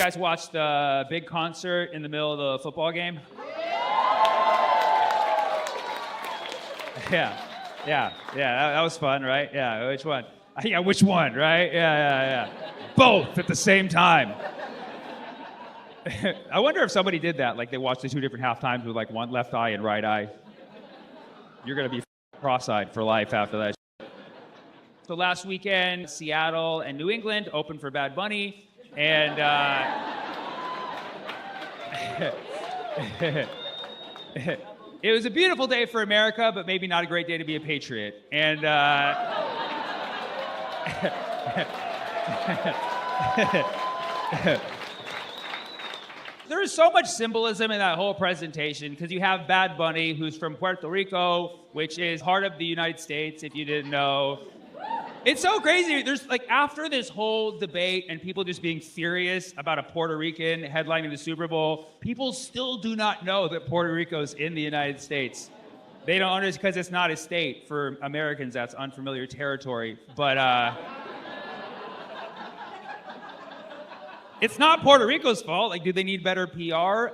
guys watch the big concert in the middle of the football game? Yeah, that was fun, right? Yeah, which one? Yeah, which one, right? Yeah. Both at the same time. I wonder if somebody did that, like they watched the two different half times with like one left eye and right eye. You're gonna be cross-eyed for life after that. So last weekend, Seattle and New England opened for Bad Bunny, and it was a beautiful day for America, but maybe not a great day to be a patriot. And there is so much symbolism in that whole presentation because you have Bad Bunny, who's from Puerto Rico, which is part of the United States, if you didn't know. It's so crazy. There's like, after this whole debate and people just being furious about a Puerto Rican headlining the Super Bowl, people still do not know that Puerto Rico's in the United States. They don't understand because it's not a state. For Americans, that's unfamiliar territory. But it's not Puerto Rico's fault. Like, do they need better PR?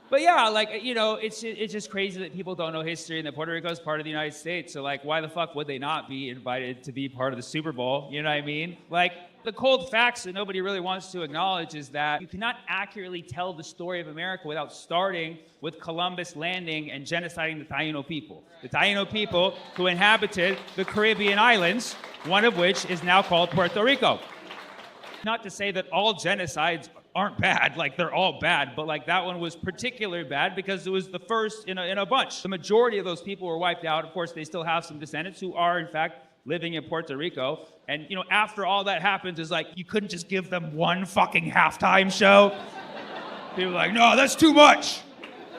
But yeah, like, you know, it's just crazy that people don't know history and that Puerto Rico is part of the United States. So, like, why the fuck would they not be invited to be part of the Super Bowl? You know what I mean? Like, the cold facts that nobody really wants to acknowledge is that you cannot accurately tell the story of America without starting with Columbus landing and genociding the Taino people. The Taino people who inhabited the Caribbean islands, one of which is now called Puerto Rico. Not to say that all genocides aren't bad, like they're all bad, but like that one was particularly bad because it was the first in a bunch. The majority of those people were wiped out. Of course, they still have some descendants who are in fact living in Puerto Rico. And you know, after all that happens, is like, you couldn't just give them one fucking halftime show. People are like, no, that's too much.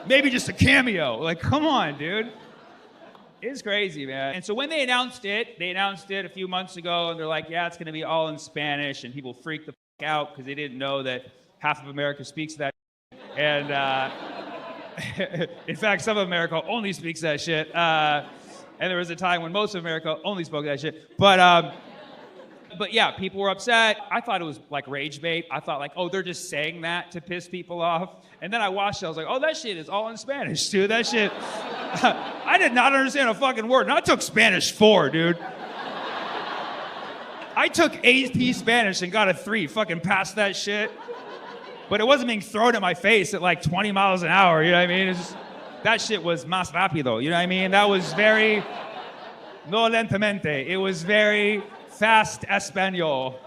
Maybe just a cameo. Like, come on, dude. It's crazy, man. And so when they announced it a few months ago, and they're like, yeah, it's gonna be all in Spanish, and people freaked the fuck out because they didn't know that half of America speaks that. And in fact, some of America only speaks that shit. And there was a time when most of America only spoke that shit. But yeah, people were upset. I thought it was like rage bait. I thought like, oh, they're just saying that to piss people off. And then I watched it. I was like, oh, that shit is all in Spanish, dude. That shit. I did not understand a fucking word. And I took Spanish 4, dude. I took AP Spanish and got a 3. Fucking passed that shit. But it wasn't being thrown at my face at like 20 miles an hour. You know what I mean? It's just, that shit was más rápido. You know what I mean? That was very no lentamente. It was very fast Espanol.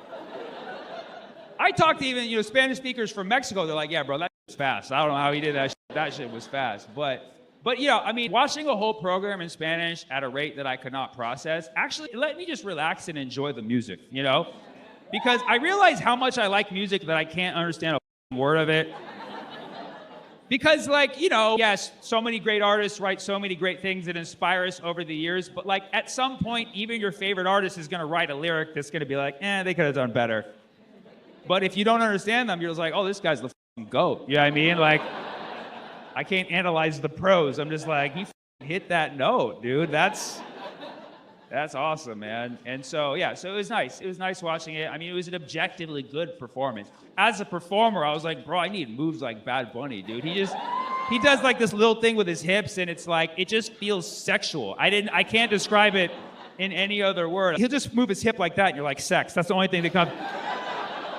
I talked to even, Spanish speakers from Mexico. They're like, yeah, bro, that was fast. I don't know how he did that shit. That shit was fast. But watching a whole program in Spanish at a rate that I could not process, actually let me just relax and enjoy the music, Because I realize how much I like music that I can't understand a word of it. Because, yes, so many great artists write so many great things that inspire us over the years, but, at some point, even your favorite artist is going to write a lyric that's going to be like, they could have done better. But if you don't understand them, you're just like, oh, this guy's the f***ing GOAT. You know what I mean? Like, I can't analyze the prose. I'm just like, he f***ing hit that note, dude. That's awesome, man. And so, yeah, so it was nice. It was nice watching it. I mean, it was an objectively good performance. As a performer, I was like, bro, I need moves like Bad Bunny, dude. He does like this little thing with his hips, and it's like, it just feels sexual. I can't describe it in any other word. He'll just move his hip like that, and you're like, sex. That's the only thing that comes.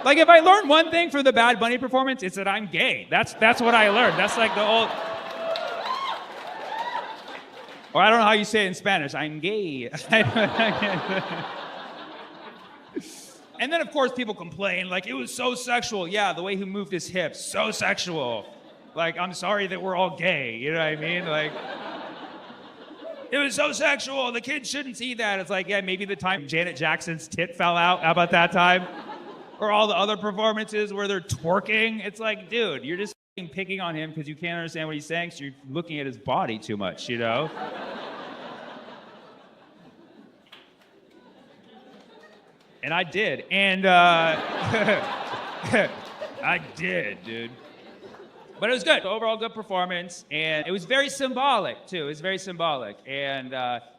Like, if I learned one thing from the Bad Bunny performance, it's that I'm gay. That's what I learned. That's like the old... Or I don't know how you say it in Spanish. I'm gay. And then, of course, people complain, like, it was so sexual. Yeah, the way he moved his hips, so sexual. Like, I'm sorry that we're all gay. You know what I mean? Like, it was so sexual. The kids shouldn't see that. It's like, yeah, maybe the time Janet Jackson's tit fell out. How about that time? Or all the other performances where they're twerking. It's like, dude, you're just picking on him because you can't understand what he's saying, so you're looking at his body too much, And I did. And I did, dude. But it was good. Overall good performance. And it was very symbolic, too. It was very symbolic. And,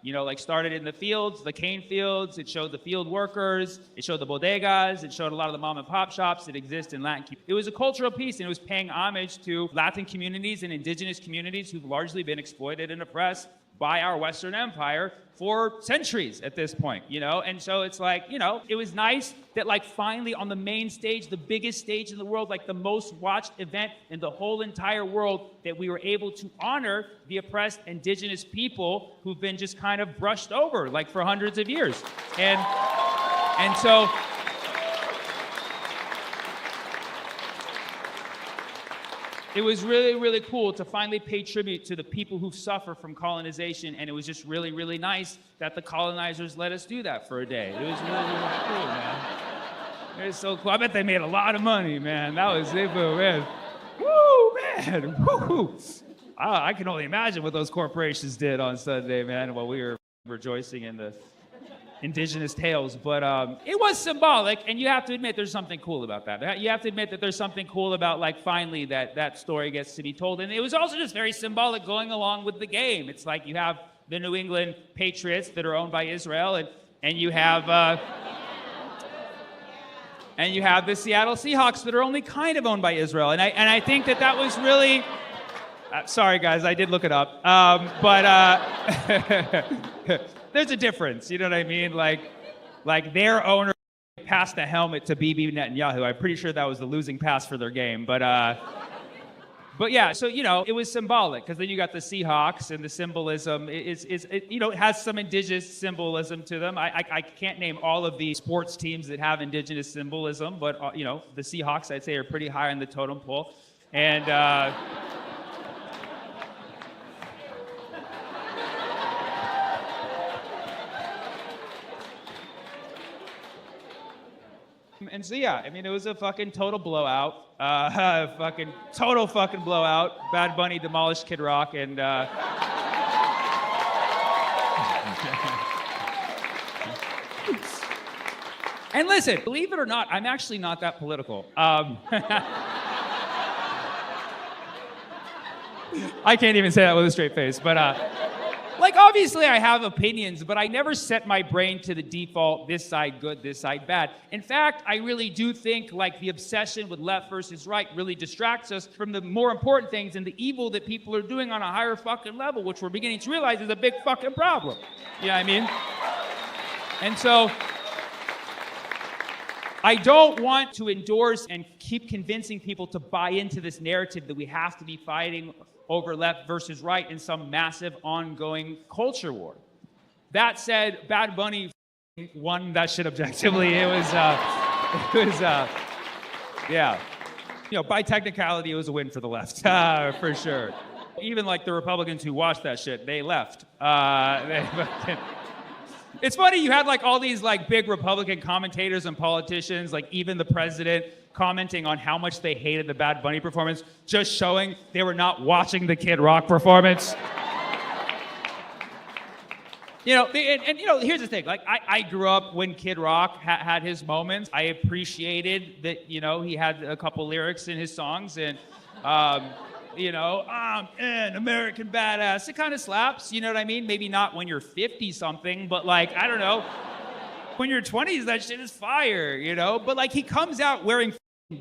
like started in the fields, the cane fields. It showed the field workers. It showed the bodegas. It showed a lot of the mom and pop shops that exist in Latin. It was a cultural piece, and it was paying homage to Latin communities and indigenous communities who've largely been exploited and oppressed by our Western Empire for centuries at this point, And so it's like, it was nice that like finally on the main stage, the biggest stage in the world, like the most watched event in the whole entire world, that we were able to honor the oppressed indigenous people who've been just kind of brushed over like for hundreds of years. And so it was really, really cool to finally pay tribute to the people who suffer from colonization, and it was just really, really nice that the colonizers let us do that for a day. It was really, really cool, man. It was so cool. I bet they made a lot of money, man. That was it, man. Woo, man. Woo. I can only imagine what those corporations did on Sunday, man, while we were rejoicing in the indigenous tales, but it was symbolic, and you have to admit there's something cool about that. You have to admit that there's something cool about like finally that story gets to be told, and it was also just very symbolic going along with the game. It's like you have the New England Patriots that are owned by Israel, and you have the Seattle Seahawks that are only kind of owned by Israel, and I think that was really. Sorry guys, I did look it up, but. There's a difference, you know what I mean? Like their owner passed the helmet to Bibi Netanyahu. I'm pretty sure that was the losing pass for their game, but yeah. So it was symbolic because then you got the Seahawks and the symbolism. It has some indigenous symbolism to them. I can't name all of the sports teams that have indigenous symbolism, but the Seahawks I'd say are pretty high on the totem pole, and. And so, yeah, I mean, it was a fucking total blowout. Fucking total fucking blowout. Bad Bunny demolished Kid Rock, and... And listen, believe it or not, I'm actually not that political. I can't even say that with a straight face, but... obviously I have opinions, but I never set my brain to the default, this side good, this side bad. In fact, I really do think, the obsession with left versus right really distracts us from the more important things and the evil that people are doing on a higher fucking level, which we're beginning to realize is a big fucking problem. You know what I mean? And so, I don't want to endorse and keep convincing people to buy into this narrative that we have to be fighting over left versus right in some massive ongoing culture war. That said, Bad Bunny won that shit objectively. Yeah. By technicality, it was a win for the left, for sure. Even the Republicans who watched that shit, they left. It's funny, you had all these big Republican commentators and politicians, even the president, commenting on how much they hated the Bad Bunny performance, just showing they were not watching the Kid Rock performance. Here's the thing. I grew up when Kid Rock had his moments. I appreciated that, he had a couple lyrics in his songs, and, I'm an American badass. It kind of slaps, you know what I mean? Maybe not when you're 50-something, but I don't know. When you're 20s, that shit is fire, But he comes out wearing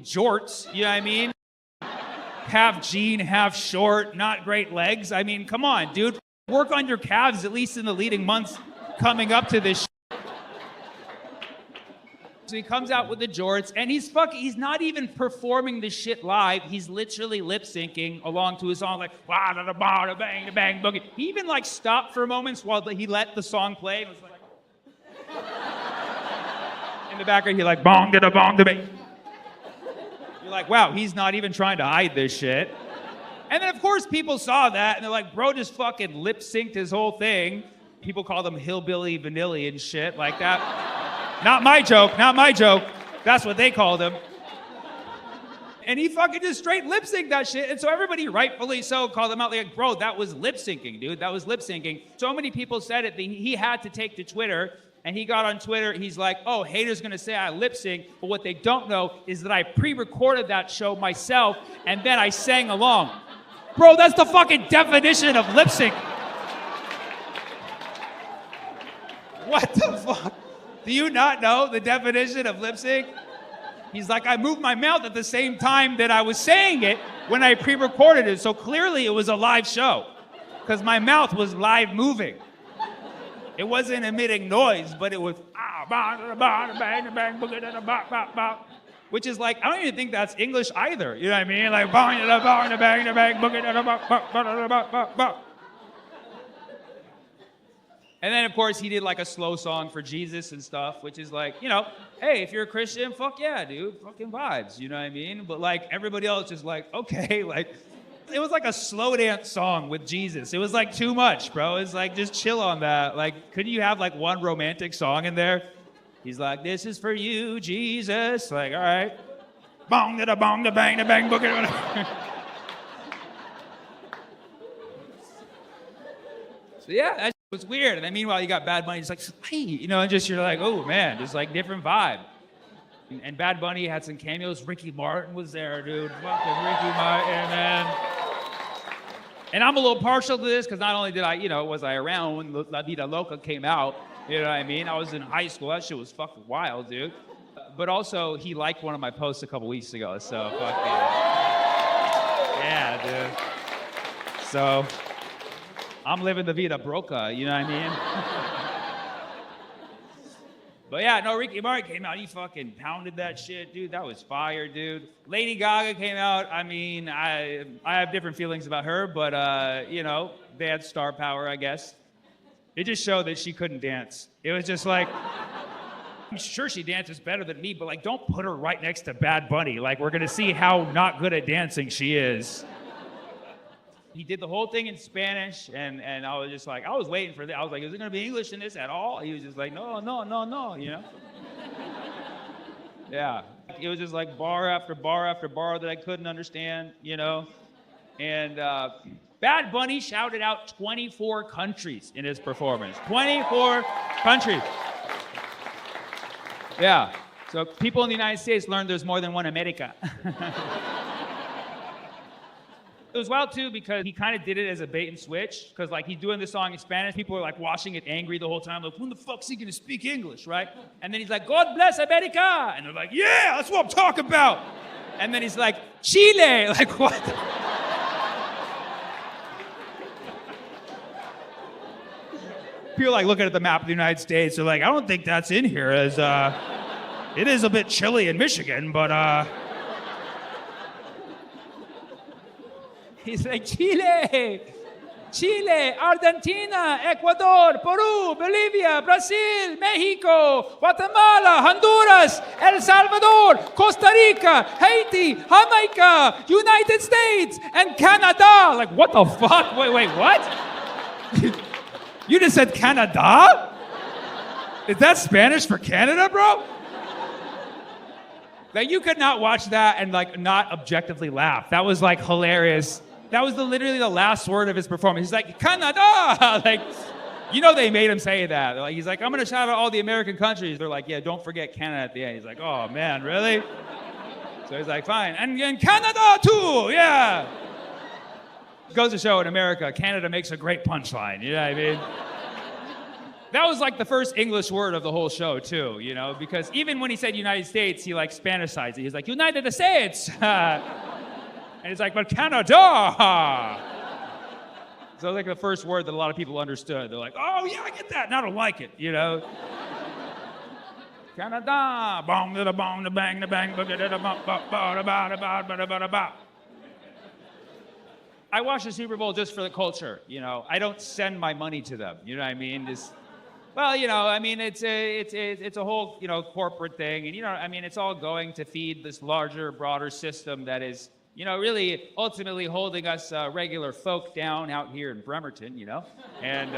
jorts, you know what I mean? Half jean, half short, not great legs. I mean, come on, dude. Work on your calves at least in the leading months coming up to this shit. So he comes out with the jorts, and he's not even performing the shit live. He's literally lip syncing along to his song, wah da da ba da bang da bang boogie. He even stopped for moments while he let the song play and was in the background, he bong da da bong da bang. You're wow, he's not even trying to hide this shit. And then of course people saw that and they're bro just fucking lip synced his whole thing. People called him hillbilly vanilla and shit like that. Not my joke. That's what they called him. And he fucking just straight lip synced that shit. And so everybody, rightfully so, called him out bro, that was lip syncing, dude. That was lip syncing. So many people said it that he had to take to Twitter And he got on Twitter, he's like, oh, haters gonna say I lip sync, but what they don't know is that I pre-recorded that show myself and then I sang along. Bro, that's the fucking definition of lip sync. What the fuck? Do you not know the definition of lip sync? He's like, I moved my mouth at the same time that I was saying it when I pre-recorded it, so clearly it was a live show, because my mouth was live moving. It wasn't emitting noise, but it was which is like, I don't even think that's English either. You know what I mean? Like and then of course he did like a slow song for Jesus and stuff, which is like, you know, hey, if you're a Christian, fuck yeah, dude, fucking vibes, you know what I mean? But like everybody else is like, okay, like it was like a slow dance song with Jesus. It was like too much, bro. It's like, just chill on that. Like, couldn't you have like one romantic song in there? He's like, this is for you, Jesus. Like, all right. Bong, da bong, da bang, da bang, book it. So yeah, that was weird. And then meanwhile, you got Bad Bunny. It's like, hey, you know, and just you're like, oh man, just like different vibe. And Bad Bunny had some cameos. Ricky Martin was there, dude. Fucking Ricky Martin, man. And I'm a little partial to this because not only did I, you know, was I around when La Vida Loca came out, you know what I mean? I was in high school. That shit was fucking wild, dude. But also, he liked one of my posts a couple weeks ago, so fuck yeah, dude. So, I'm living the Vida Broca, you know what I mean? But yeah, no, Ricky Martin came out. He fucking pounded that shit, dude. That was fire, dude. Lady Gaga came out. I mean, I have different feelings about her, but, you know, they had star power, I guess. It just showed that she couldn't dance. It was just like, I'm sure she dances better than me, but like, don't put her right next to Bad Bunny. Like, we're gonna see how not good at dancing she is. He did the whole thing in Spanish, and I was just like, I was waiting for that. I was like, is it gonna be English in this at all? He was just like, no, you know? Yeah, it was just like bar after bar after bar that I couldn't understand, you know? And Bad Bunny shouted out 24 countries in his performance. 24 countries. Yeah, so people in the United States learned there's more than one America. It was wild too because he kind of did it as a bait and switch, because like he's doing this song in Spanish, people are like watching it angry the whole time, like, when the fuck's he gonna speak English, right? And then he's like, God bless America, and they're like, yeah, that's what I'm talking about. And then he's like, Chile, like what? People like looking at the map of the United States, they're like, I don't think that's in here, as it is a bit chilly in Michigan, but he's like, Chile, Argentina, Ecuador, Peru, Bolivia, Brazil, Mexico, Guatemala, Honduras, El Salvador, Costa Rica, Haiti, Jamaica, United States, and Canada. Like, what the fuck? Wait, what? You just said Canada? Is that Spanish for Canada, bro? Like, you could not watch that and like not objectively laugh. That was like hilarious. That was literally the last word of his performance. He's like, Canada! Like, you know they made him say that. Like, he's like, I'm gonna shout out all the American countries. They're like, yeah, don't forget Canada at the end. He's like, oh man, really? So he's like, fine. And Canada too, yeah. Goes to show in America, Canada makes a great punchline, you know what I mean? That was like the first English word of the whole show too, you know, because even when he said United States, he like Spanishized it. He's like, United States! And he's like, but Canada! So like the first word that a lot of people understood. They're like, oh yeah, I get that, and I don't like it, you know? Canada! Bong da bong da bang da bang ba da da ba ba ba ba ba ba. I watch the Super Bowl just for the culture, you know. I don't send my money to them, you know what I mean? Well, you know, I mean, it's a whole, you know, corporate thing, and you know, I mean, it's all going to feed this larger, broader system that is, you know, really ultimately holding us regular folk down out here in Bremerton, you know, and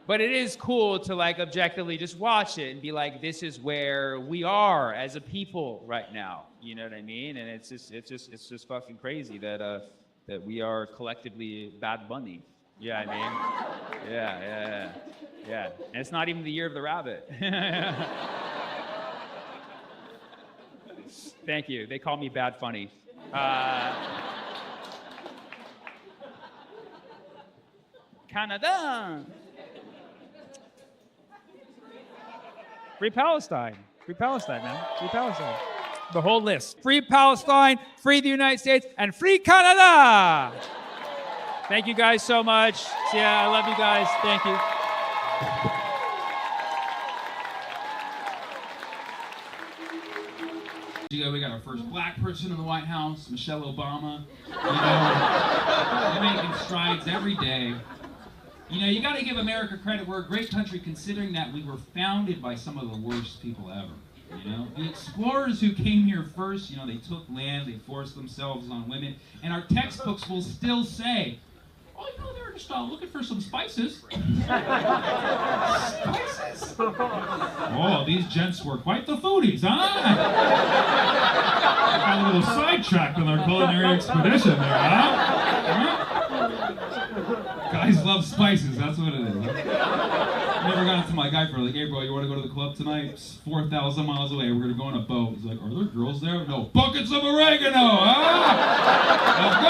but it is cool to like objectively just watch it and be like, this is where we are as a people right now, you know what I mean? And it's just fucking crazy that that we are collectively Bad Bunny. Yeah, I mean, yeah. Yeah, and it's not even the year of the rabbit. Thank you. They call me Bad Funny. Canada. Free Palestine. Free Palestine, man. Free Palestine. The whole list. Free Palestine, free the United States, and free Canada. Thank you guys so much. Yeah, I love you guys. Thank you. We got our first black person in the White House, Michelle Obama. You know, they're making strides every day. You know, you got to give America credit. We're a great country considering that we were founded by some of the worst people ever. You know, the explorers who came here first, you know, they took land, they forced themselves on women, and our textbooks will still say, oh, you know, they're just looking for some spices. Spices? Oh, these gents were quite the foodies, huh? Got a little sidetracked on their culinary expedition there, huh? Guys love spices, that's what it is. I never got into my guy for like, hey bro, you want to go to the club tonight? It's 4,000 miles away, we're going to go on a boat. He's like, are there girls there? No, buckets of oregano, huh? Let's go!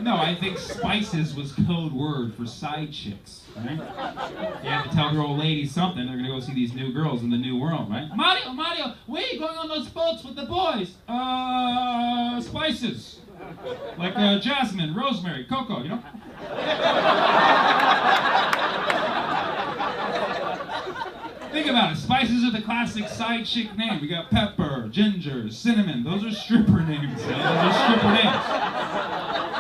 No, I think spices was code word for side chicks, right? You have to tell your old lady something, they're going to go see these new girls in the new world, right? Mario, where are you going on those boats with the boys? Spices. Like jasmine, rosemary, cocoa, you know? Think about it. Spices are the classic side chick name. We got pepper, ginger, cinnamon. Those are stripper names. Those are stripper names.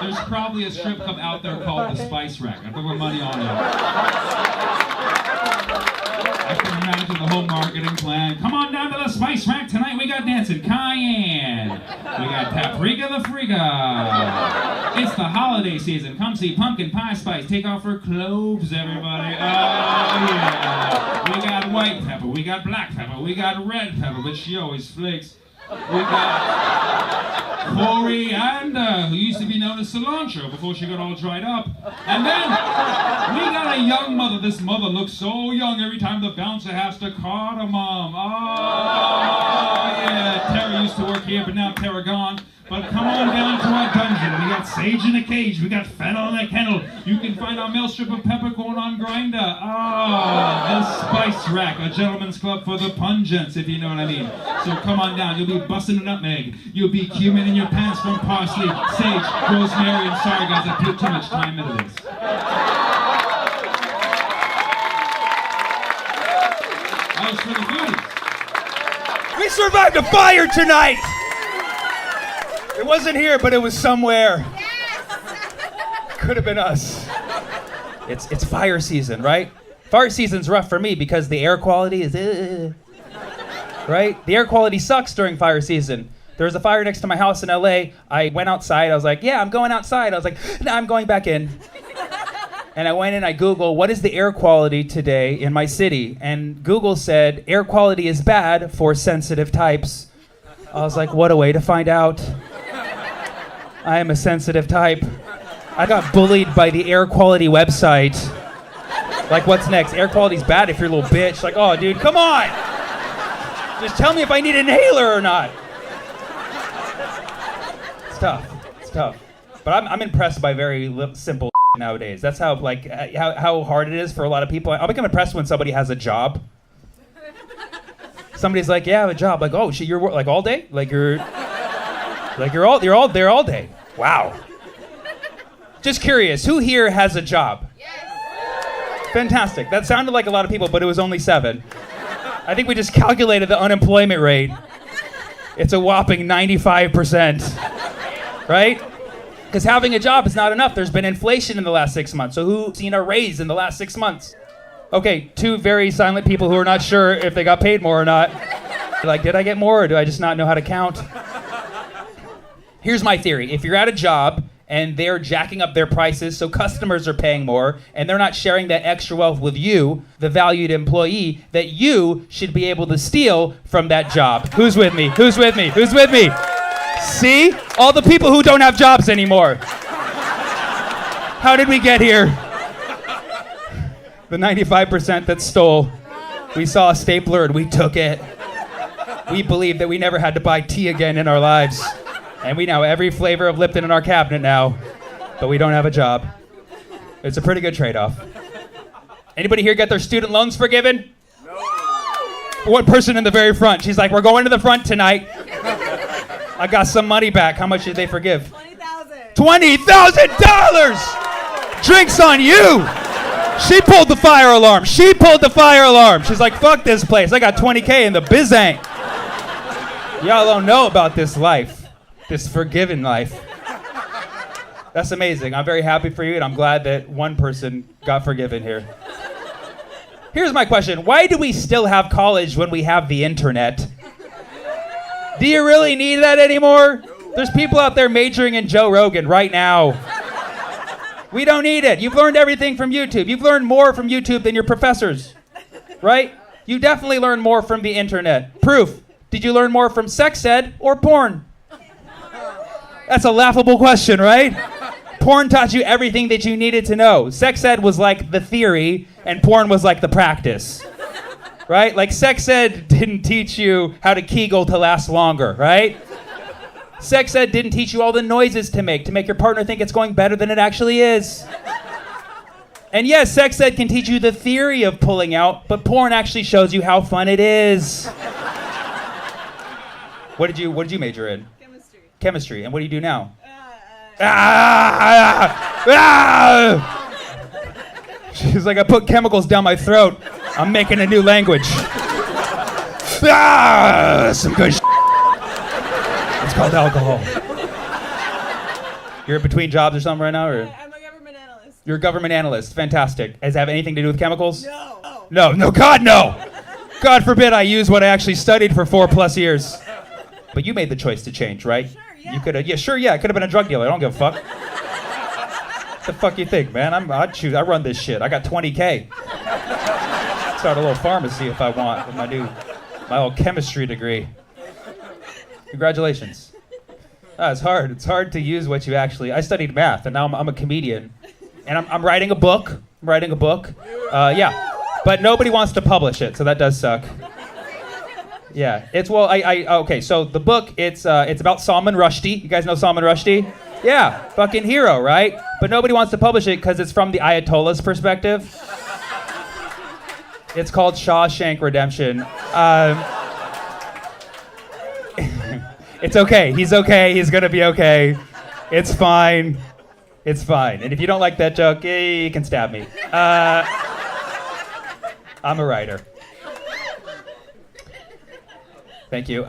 There's probably a strip club out there called the Spice Rack. I put my money on it. I can imagine the whole marketing plan. Come on down to the Spice Rack tonight. We got dancing cayenne. We got paprika the friga. It's the holiday season. Come see pumpkin pie spice. Take off her cloves, everybody. Oh, yeah. We got white pepper. We got black pepper. We got red pepper, but she always flakes. We got coriander, who used to be known as cilantro before she got all dried up. And then we got a young mother. This mother looks so young every time the bouncer has to cardamom. Oh, yeah. Tara used to work here, but now Tara gone. But come on down to our dungeon. We got sage in a cage. We got fennel in a kennel. You can find our mail strip of peppercorn on grinder. The Spice Rack, a gentleman's club for the pungents, if you know what I mean. So come on down. You'll be busting a nutmeg. You'll be cumin in your pants from parsley, sage, rosemary, and sorry guys, I put too much time into this. That was for the foodies. We survived a fire tonight! It wasn't here, but it was somewhere. Yes. Could have been us. It's fire season, right? Fire season's rough for me because the air quality is right? The air quality sucks during fire season. There was a fire next to my house in LA. I went outside. I was like, yeah, I'm going outside. I was like, no, I'm going back in. And I went in, I Googled, what is the air quality today in my city? And Google said, air quality is bad for sensitive types. I was like, what a way to find out. I am a sensitive type. I got bullied by the air quality website. Like, what's next? Air quality's bad if you're a little bitch. Like, oh, dude, come on. Just tell me if I need an inhaler or not. It's tough. But I'm impressed by very simple nowadays. That's how, like, how hard it is for a lot of people. I'll become impressed when somebody has a job. Somebody's like, yeah, I have a job. Like, oh, shit, you're like all day? Like you're all there all day. Wow. Just curious, who here has a job? Yes. Fantastic. That sounded like a lot of people, but it was only 7. I think we just calculated the unemployment rate. It's a whopping 95%. Right? Because having a job is not enough. There's been inflation in the last 6 months. So who's seen a raise in the last 6 months? Okay, 2 very silent people who are not sure if they got paid more or not. Like, did I get more or do I just not know how to count? Here's my theory. If you're at a job and they're jacking up their prices so customers are paying more and they're not sharing that extra wealth with you, the valued employee, that you should be able to steal from that job. Who's with me? Who's with me? Who's with me? See? All the people who don't have jobs anymore. How did we get here? The 95% that stole. We saw a stapler and we took it. We believed that we never had to buy tea again in our lives. And we know every flavor of Lipton in our cabinet now, but we don't have a job. It's a pretty good trade-off. Anybody here get their student loans forgiven? No. One person in the very front. She's like, we're going to the front tonight. I got some money back. How much did they forgive? $20,000. $20,000! Drinks on you! She pulled the fire alarm. She's like, fuck this place. I got 20K in the biz ain't. Y'all don't know about this life. This forgiven life. That's amazing. I'm very happy for you, and I'm glad that one person got forgiven here. Here's my question. Why do we still have college when we have the internet? Do you really need that anymore? There's people out there majoring in Joe Rogan right now. We don't need it. You've learned everything from YouTube. You've learned more from YouTube than your professors, right? You definitely learn more from the internet. Proof. Did you learn more from sex ed or porn? That's a laughable question, right? Porn taught you everything that you needed to know. Sex ed was like the theory, and porn was like the practice, right? Like sex ed didn't teach you how to Kegel to last longer, right? Sex ed didn't teach you all the noises to make your partner think it's going better than it actually is. And yes, sex ed can teach you the theory of pulling out, but porn actually shows you how fun it is. What did you major in? Chemistry. And what do you do now? She's like, I put chemicals down my throat. I'm making a new language. Some good shit. It's called alcohol. You're in between jobs or something right now? Or? I'm a government analyst. You're a government analyst. Fantastic. Does it have anything to do with chemicals? No. No, God, no. God forbid I use what I actually studied for 4+ years. But you made the choice to change, right? Sure, yeah. You could have, I could have been a drug dealer. I don't give a fuck. What the fuck you think, man? I'd choose. I run this shit. I got 20K. Start a little pharmacy if I want with my old chemistry degree. Congratulations. It's hard. It's hard to use what you actually. I studied math, and now I'm a comedian, and I'm writing a book. Yeah, but nobody wants to publish it, so that does suck. Yeah, okay. So the book, it's about Salman Rushdie. You guys know Salman Rushdie? Yeah, fucking hero, right? But nobody wants to publish it because it's from the Ayatollah's perspective. It's called Shawshank Redemption. It's okay. He's okay. He's gonna be okay. It's fine. And if you don't like that joke, you can stab me. I'm a writer. Thank you.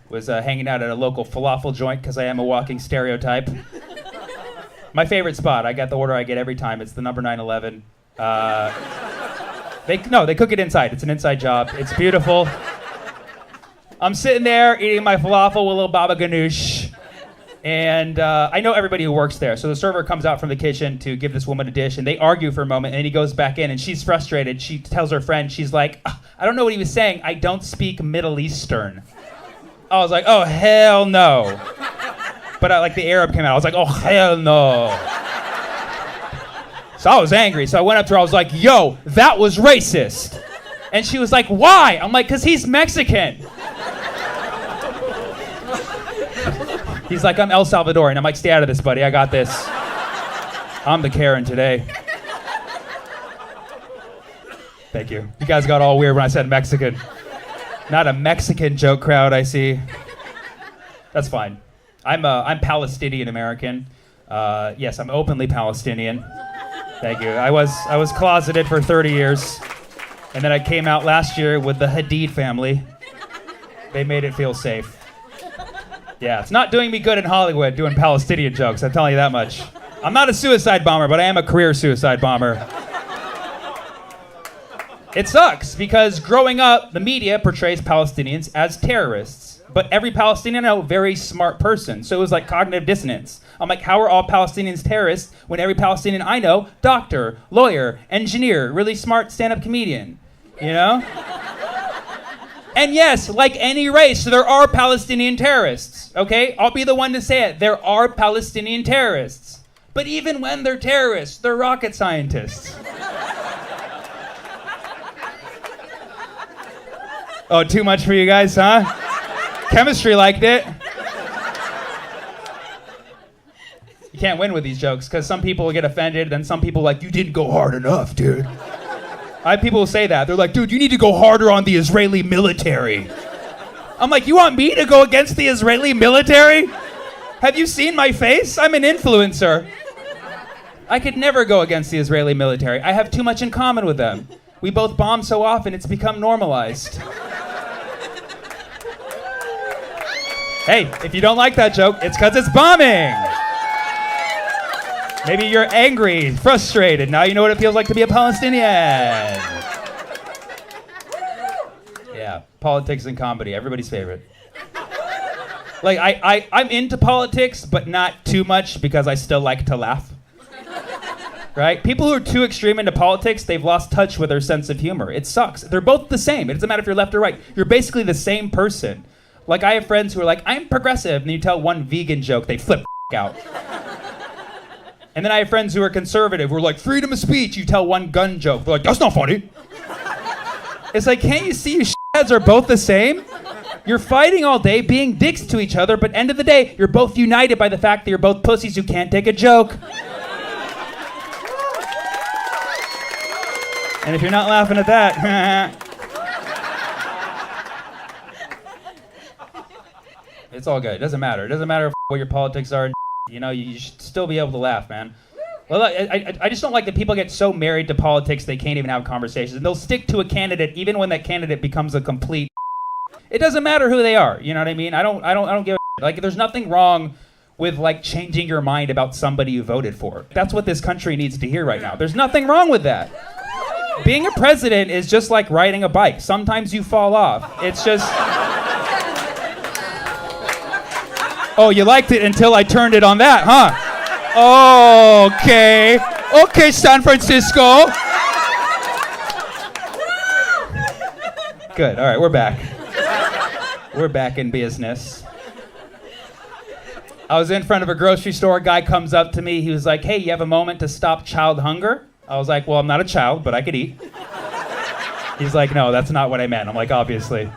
Was hanging out at a local falafel joint because I am a walking stereotype. My favorite spot. I got the order I get every time. It's the number 911. They cook it inside. It's an inside job. It's beautiful. I'm sitting there eating my falafel with a little baba ganoush. And I know everybody who works there. So the server comes out from the kitchen to give this woman a dish, and they argue for a moment, and he goes back in, and she's frustrated. She tells her friend, she's like, I don't know what he was saying. I don't speak Middle Eastern. I was like, oh, hell no. But like the Arab came out. I was like, oh, hell no. So I was angry. So I went up to her. I was like, yo, that was racist. And she was like, why? I'm like, because he's Mexican. He's like, I'm El Salvadorian. I'm like, stay out of this, buddy. I got this. I'm the Karen today. Thank you. You guys got all weird when I said Mexican. Not a Mexican joke crowd, I see. That's fine. I'm Palestinian American. Yes, I'm openly Palestinian. Thank you. I was closeted for 30 years. And then I came out last year with the Hadid family. They made it feel safe. Yeah, it's not doing me good in Hollywood doing Palestinian jokes, I'm telling you that much. I'm not a suicide bomber, but I am a career suicide bomber. It sucks, because growing up, the media portrays Palestinians as terrorists. But every Palestinian I know, very smart person. So it was like cognitive dissonance. I'm like, how are all Palestinians terrorists when every Palestinian I know, doctor, lawyer, engineer, really smart stand-up comedian, you know? And yes, like any race, there are Palestinian terrorists, okay? I'll be the one to say it. There are Palestinian terrorists. But even when they're terrorists, they're rocket scientists. Oh, too much for you guys, huh? Chemistry liked it. You can't win with these jokes, because some people get offended, then some people like, you didn't go hard enough, dude. I have people who say that. They're like, dude, you need to go harder on the Israeli military. I'm like, you want me to go against the Israeli military? Have you seen my face? I'm an influencer. I could never go against the Israeli military. I have too much in common with them. We both bomb so often, it's become normalized. Hey, if you don't like that joke, it's because it's bombing. Maybe you're angry, frustrated. Now you know what it feels like to be a Palestinian. Yeah, politics and comedy, everybody's favorite. Like, I'm into politics, but not too much because I still like to laugh. Right? People who are too extreme into politics, they've lost touch with their sense of humor. It sucks. They're both the same. It doesn't matter if you're left or right. You're basically the same person. Like, I have friends who are like, I'm progressive, and you tell one vegan joke, they flip out. And then I have friends who are conservative, who are like, freedom of speech, you tell one gun joke, they're like, that's not funny. It's like, can't you see you shitheads are both the same? You're fighting all day, being dicks to each other, but end of the day, you're both united by the fact that you're both pussies who can't take a joke. And if you're not laughing at that, it's all good. It doesn't matter. It doesn't matter what your politics are. You know, you should still be able to laugh, man. Well, I just don't like that people get so married to politics they can't even have conversations. And they'll stick to a candidate even when that candidate becomes a complete. It doesn't matter who they are. You know what I mean? I don't give a like. There's nothing wrong with like changing your mind about somebody you voted for. That's what this country needs to hear right now. There's nothing wrong with that. Being a president is just like riding a bike. Sometimes you fall off. It's just... Oh, you liked it until I turned it on that, huh? Okay. Okay, San Francisco. Good. All right, we're back. We're back in business. I was in front of a grocery store. A guy comes up to me. He was like, hey, you have a moment to stop child hunger? I was like, well, I'm not a child, but I could eat. He's like, no, that's not what I meant. I'm like, obviously.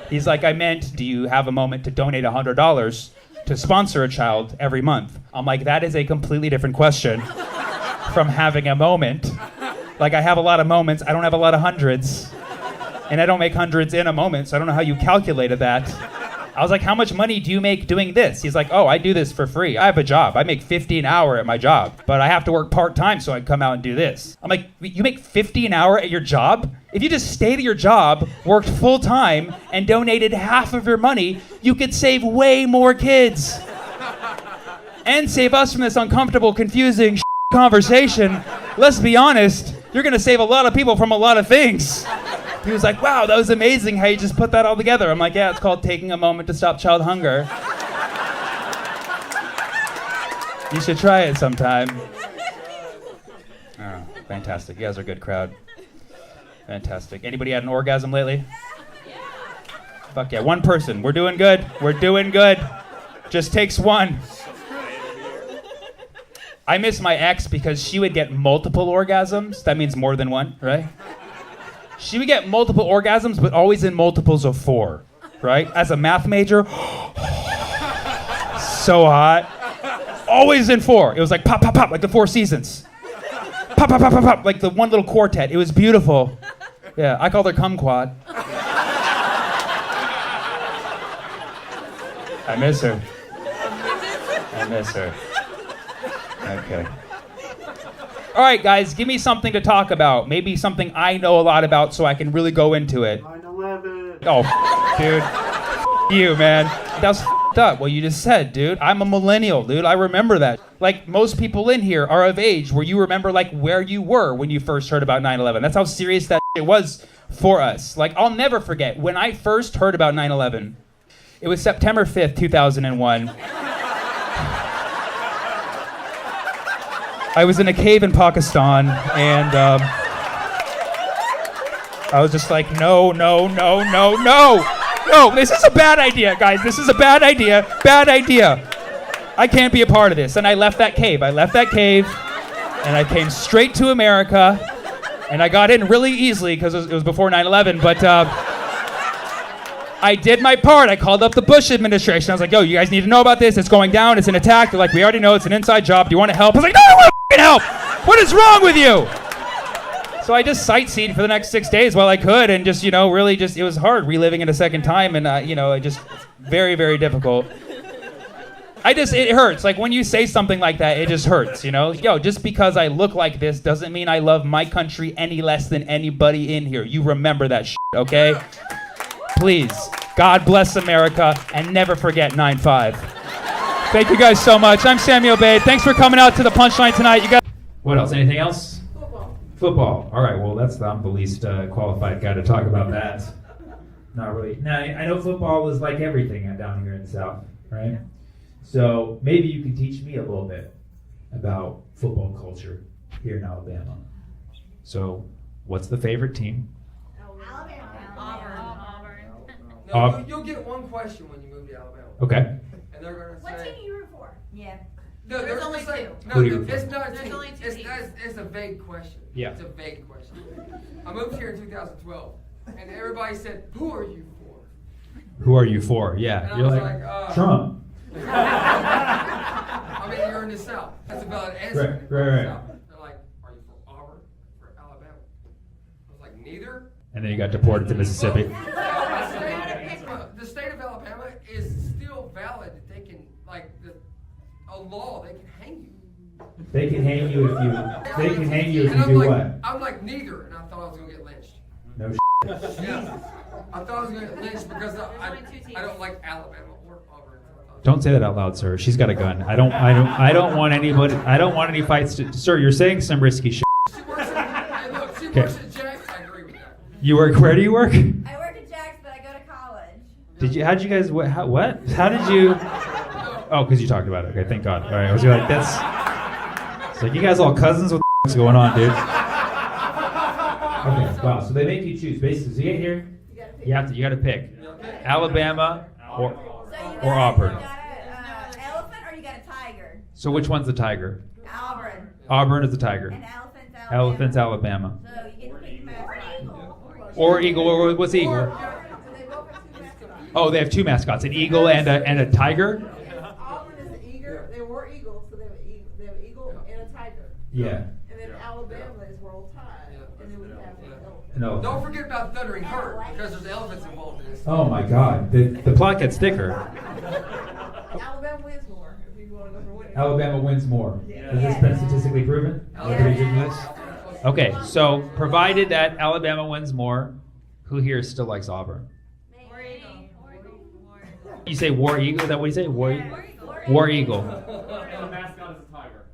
He's like, I meant, do you have a moment to donate $100 to sponsor a child every month? I'm like, that is a completely different question from having a moment. Like, I have a lot of moments. I don't have a lot of hundreds. And I don't make hundreds in a moment, so I don't know how you calculated that. I was like, how much money do you make doing this? He's like, oh, I do this for free. I have a job. I make $50 an hour at my job, but I have to work part-time so I can come out and do this. I'm like, you make $50 an hour at your job? If you just stayed at your job, worked full-time, and donated half of your money, you could save way more kids. And save us from this uncomfortable, confusing conversation. Let's be honest, you're gonna save a lot of people from a lot of things. He was like, wow, that was amazing how you just put that all together. I'm like, yeah, it's called taking a moment to stop child hunger. You should try it sometime. Oh, fantastic. You guys are a good crowd. Fantastic. Anybody had an orgasm lately? Fuck yeah, one person. We're doing good. We're doing good. Just takes one. I miss my ex because she would get multiple orgasms. That means more than one, right? She would get multiple orgasms, but always in multiples of 4, right? As a math major, so hot. Always in 4. It was like pop, pop, pop, like the 4 seasons. Pop, pop, pop, pop, pop, like the one little quartet. It was beautiful. Yeah, I called her kumquat. I miss her. I miss her. Okay. All right, guys, give me something to talk about. Maybe something I know a lot about so I can really go into it. 9/11. Oh, dude. You, man. That's up what you just said, dude. I'm a millennial, dude. I remember that. Like, most people in here are of age where you remember, like, where you were when you first heard about 9/11. That's how serious that shit was for us. Like, I'll never forget. When I first heard about 9/11, it was September 5th, 2001. I was in a cave in Pakistan, and I was just like, no, no, no, no, no. No, this is a bad idea, guys. This is a bad idea. Bad idea. I can't be a part of this. And I left that cave. And I came straight to America. And I got in really easily because it was before 9/11. But I did my part. I called up the Bush administration. I was like, yo, you guys need to know about this. It's going down. It's an attack. They're like, we already know it's an inside job. Do you want to help? I was like, no, I don't want to help. What is wrong with you? So I just sightseed for the next 6 days while I could, and just, really just, it was hard reliving it a second time, and, it just very, very difficult. It hurts. Like, when you say something like that, it just hurts, Yo, just because I look like this doesn't mean I love my country any less than anybody in here. You remember that shit, okay? Please, God bless America, and never forget 9/5. Thank you guys so much. I'm Sammy Obeid. Thanks for coming out to the Punchline tonight. You guys. What else? Anything else? Football. All right. Well, I'm the least qualified guy to talk about that. Not really. Now, I know football is like everything down here in the South, right? So maybe you can teach me a little bit about football culture here in Alabama. So, what's the favorite team? No, you'll get one question when you move to Alabama. Okay. And they're going to say... What team do you root for? Yeah. No, There's only two. No, it's not a team. Only two teams. It's a vague question. Yeah. It's a vague question. I moved here in 2012, and everybody said, who are you for? Who are you for? Yeah. And You're I was like like, Trump. I mean, you're in the South. That's a valid answer. Right. They're like, are you for Auburn or for Alabama? I was like, neither. And then you got deported to Mississippi. The state of Alabama is still valid. They can, a law, they can hang you. They can hang you if you. They can hang you if And you I'm do like, what? I'm like, neither, and I thought I was gonna get lynched. No. Yeah, I thought I was gonna get lynched because I don't like Alabama or Auburn. Don't say that out loud, sir. She's got a gun. I don't want anybody. I don't want any fights. Sir, you're saying some risky shit. She works at, Okay. works at Jack's. I agree with that. You work. Where do you work? I work at Jack's, but I go to college. How'd you guys? What? How did you? Oh, because you talked about it. Okay, thank God. All right, I was like, that's. It's like you guys all cousins. What's going on, dude? Okay, wow. So they make you choose. Basically, so you get here, you got to pick Alabama or Auburn. You got an elephant or you got a tiger? So which one's the tiger? Auburn. Auburn is the tiger. And elephant's Elephant's Alabama. Alabama. So you get to pick the mascot. Or eagle. Or what's the eagle? Oh, they have two mascots: an eagle and a tiger. Auburn is an eagle. They were eagles, so they have an eagle and a tiger. Yeah. And then Alabama is Roll Tide, and then we have an elephant. No. Don't forget about Thundering Herd because there's elephants involved in this. Oh my God, the plot gets thicker. Alabama wins more if you want to go for winning. Alabama wins more. Has this been statistically proven? Everybody did this? Okay, so provided that Alabama wins more, who here still likes Auburn? You say War Eagle? Is that what you say? War Eagle. The mascot is a tiger.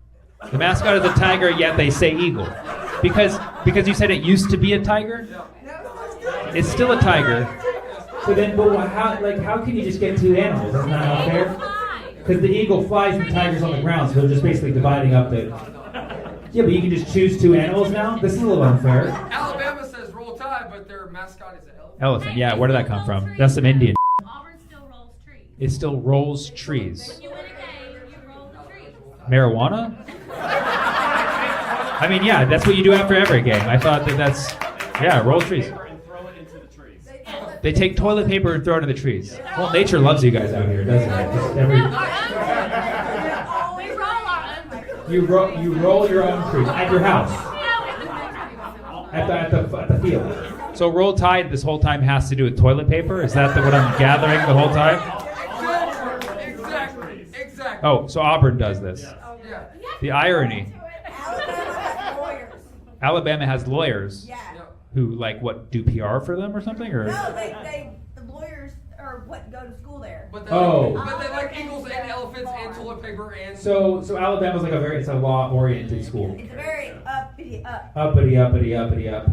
The mascot is a tiger, yet they say eagle. Because you said it used to be a tiger? It's still a tiger. So then, but how can you just get two animals? That's not fair. Because the eagle flies and the tiger's on the ground, so they're just basically dividing up the... Yeah, but you can just choose two animals now? This is a little unfair. Alabama says Roll Tide, but their mascot is an elephant. Elephant, yeah, where did that come from? That's some Indian. Auburn still rolls trees. It still rolls trees. When you win a game, you roll the trees. Marijuana? I mean, yeah, that's what you do after every game. I thought that's... Yeah, roll trees. And throw it into the trees. They take toilet paper and throw it in the trees. Well, nature loves you guys out here, doesn't it? Just We roll our own. you roll your own trees at your house, at the field. So Roll Tide this whole time has to do with toilet paper? Is that what I'm gathering the whole time? Exactly. Oh, so Auburn does this. Yeah. The irony. Alabama has Alabama has lawyers lawyers. Yeah. who, do PR for them or something? Or? No, the lawyers are what go to school there. But they, Oh. but they like eagles and elephants and toilet paper and... So Alabama's it's a law-oriented school. It's a very uppity up. Uppity up.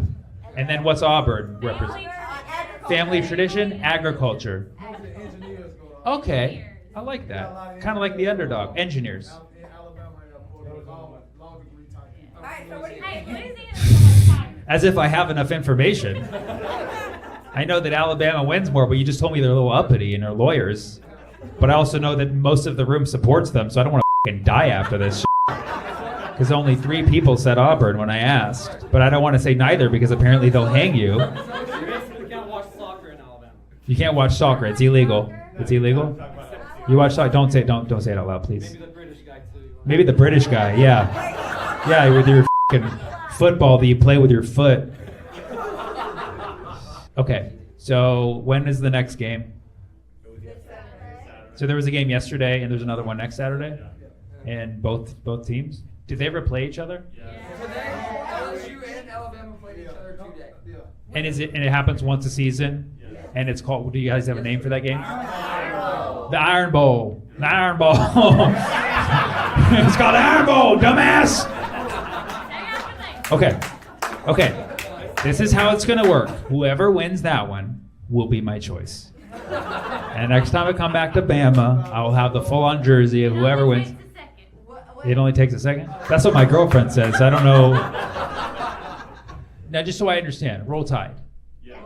And then what's Auburn represent? Agriculture. Family tradition, agriculture. Okay, I like that. Kind of like the underdog, engineers. All right, so what do you Hey, think? what is the answer? As if I have enough information. I know that Alabama wins more, but you just told me they're a little uppity and they're lawyers. But I also know that most of the room supports them, so I don't want to die after this. Because only 3 people said Auburn when I asked. But I don't want to say neither because apparently they'll hang you. You basically can't watch soccer in Alabama. You can't watch soccer. It's illegal. It's illegal. You watch soccer. Don't say it out loud, please. Maybe the British guy too. Maybe the British guy. Yeah. Yeah, with your football that you play with your foot. Okay. So when is the next game? So there was a game yesterday, and there's another one next Saturday, and both teams. Did they ever play each other? Today, LSU and Alabama played each other today. And it happens once a season, and it's called. Do you guys have a name for that game? The Iron Bowl. The Iron Bowl. It's called the Iron Bowl, dumbass. Okay. This is how it's gonna work. Whoever wins that one will be my choice. And next time I come back to Bama, I will have the full-on jersey of whoever wins. It only takes a second? That's what my girlfriend says. I don't know. Now, just so I understand, Roll Tide.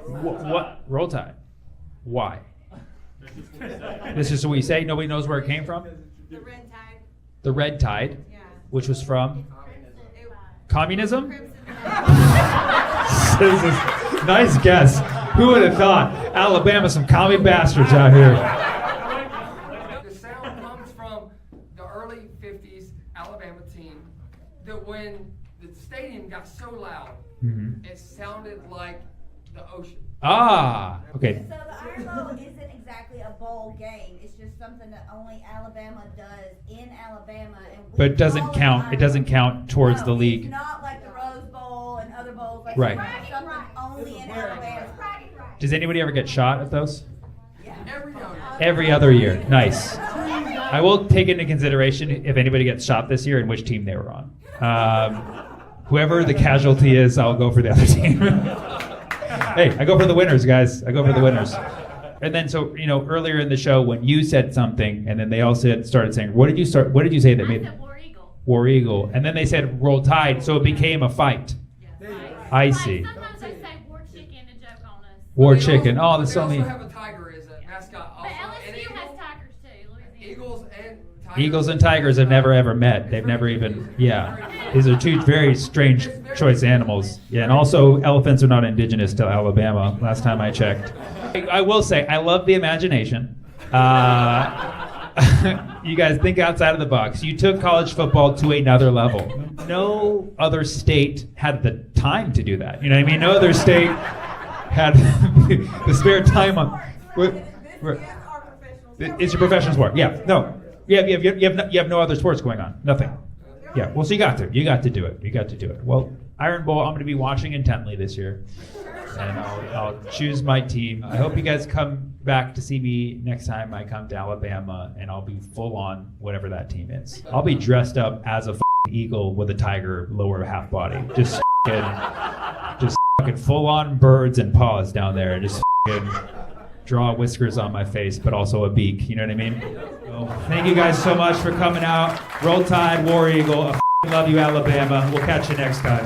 What? Roll Tide. Why? This is what we say? Nobody knows where it came from? The red tide. The Red Tide, Yeah. which was from It- communism? Crimson. This is nice guess. Who would have thought? Alabama, some commie bastards out here. The sound comes from the early 50s Alabama team that when the stadium got so loud, it sounded like the ocean. Ah, okay. So the Iron Bowl isn't exactly a bowl game. It's just something that only Alabama does in Alabama. And we But it doesn't call count. Iron It doesn't count towards No, the league. It's not like the Rose Bowl and other bowls. Like Right. It's something only in Alabama. Does anybody ever get shot at those? Every young. Every other year. Nice. I will take into consideration if anybody gets shot this year and which team they were on. Whoever the casualty is, I'll go for the other team. Hey, I go for the winners, guys. I go for the winners. And then, so earlier in the show, when you said something, and then they all started saying, "What did you say that I made said War Eagle. War Eagle?" And then they said Roll Tide, so it became a fight. I Like, see. sometimes they say War Chicken to joke on us. War They Chicken. also- Oh, that's they so also neat. have a tiger as a mascot. But Also, and LSU has tigers too. Louisiana. Eagles and tigers. Eagles and tigers have never ever met. They've never even, yeah. These are 2 very strange choice animals. Yeah, and also elephants are not indigenous to Alabama, last time I checked. I will say, I love the imagination. You guys think outside of the box. You took college football to another level. No other state had the time to do that. You know what I mean? No other state had the spare time on. This is our professional sport. It's your professional sport. Yeah. No. You have no other sports going on. Nothing. Yeah. Well, so you got to do it. You got to do it. Well, Iron Bowl, I'm going to be watching intently this year, and I'll choose my team. I hope you guys come back to see me next time I come to Alabama, and I'll be full on whatever that team is. I'll be dressed up as a eagle with a tiger lower half body. Just full on birds and paws down there. Just draw whiskers on my face, but also a beak. You know what I mean? So, thank you guys so much for coming out. Roll Tide, War Eagle. I love you, Alabama. We'll catch you next time.